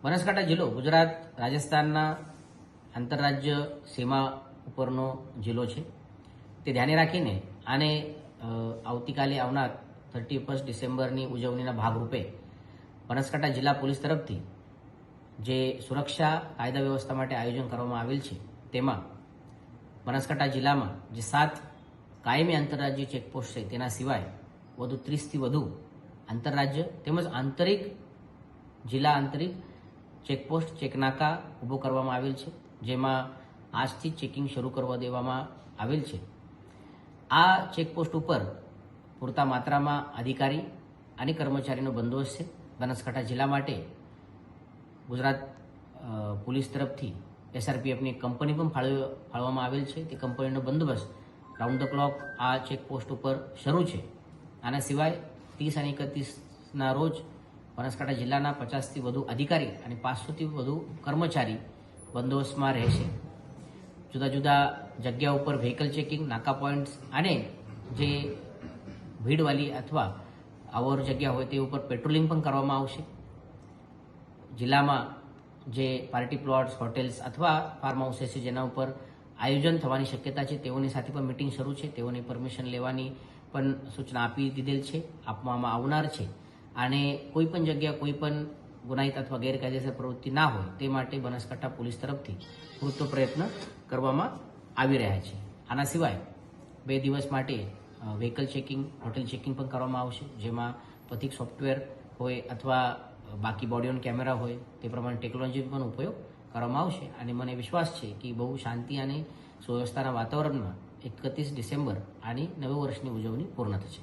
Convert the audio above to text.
બનાસકાંઠા જિલ્લો ગુજરાત રાજસ્થાનના આંતરરાજ્ય સીમા ઉપરનો જિલ્લો છે. તે ધ્યાને રાખીને આને આવતીકાલે આવનાર 31 ડિસેમ્બરની ઉજવણીના ભાગરૂપે બનાસકાંઠા જિલ્લા પોલીસ તરફથી જે સુરક્ષા કાયદા વ્યવસ્થા માટે આયોજન કરવામાં આવેલ છે, તેમાં બનાસકાંઠા જિલ્લામાં જે 7 કાયમી આંતરરાજ્ય ચેકપોસ્ટ છે, તેના સિવાય વધુ 30થી વધુ આંતરરાજ્ય તેમજ આંતરિક જિલ્લા આંતરિક ચેકપોસ્ટ ચેકનાકા ઊભો કરવામાં આવેલ છે, જેમાં આજથી ચેકિંગ શરૂ કરવા દેવામાં આવેલ છે. આ ચેકપોસ્ટ ઉપર પૂરતા માત્રામાં અધિકારી અને કર્મચારીનો બંદોબસ્ત છે. બનાસકાંઠા જિલ્લા માટે ગુજરાત પોલીસ તરફથી SRPFની એક કંપની પણ ફાળવવામાં આવેલ છે. તે કંપનીનો બંદોબસ્ત રાઉન્ડ ધ ક્લોક આ ચેકપોસ્ટ ઉપર શરૂ છે. આના સિવાય 30 અને 31ના રોજ બનાસકાંઠા જિલ્લાના 50થી વધુ અધિકારી અને 500થી વધુ કર્મચારી બંદોબસ્તમાં રહેશે. જુદા જુદા જગ્યા ઉપર વ્હીકલ ચેકિંગ, નાકા પોઈન્ટ્સ અને જે ભીડવાળી અથવા અવર જગ્યા હોય તે ઉપર પેટ્રોલિંગ પણ કરવામાં આવશે. જિલ્લામાં જે પાર્ટી પ્લોટ્સ, હોટેલ્સ અથવા ફાર્મ હાઉસીસ છે, જેના ઉપર આયોજન થવાની શક્યતા છે, તેઓની સાથે પણ મિટિંગ શરૂ છે. તેઓની પરમિશન લેવાની પણ સૂચના આપી દીધેલ છે, આપવામાં આવનાર છે. અને કોઈ પણ જગ્યા કોઈ પણ ગુનાહિત અથવા ગેરકાયદેસર પ્રવૃત્તિ ના હોય તે માટે બનાસકાંઠા પોલીસ તરફથી પૂરતો પ્રયત્ન કરવામાં આવી રહ્યા છે. આના સિવાય 2 દિવસ માટે વ્હીકલ ચેકિંગ, હોટેલ ચેકિંગ પણ કરવામાં આવશે, જેમાં પથિક સોફ્ટવેર હોય અથવા બાકી બોડી ઓન કેમેરા હોય તે પ્રમાણે ટેકનોલોજી પણ ઉપયોગ કરવામાં આવશે. અને મને વિશ્વાસ છે કે બહુ શાંતિ અને સુવ્યવસ્થાના વાતાવરણમાં 31 ડિસેમ્બર આની નવા વર્ષની ઉજવણી પૂર્ણ થશે.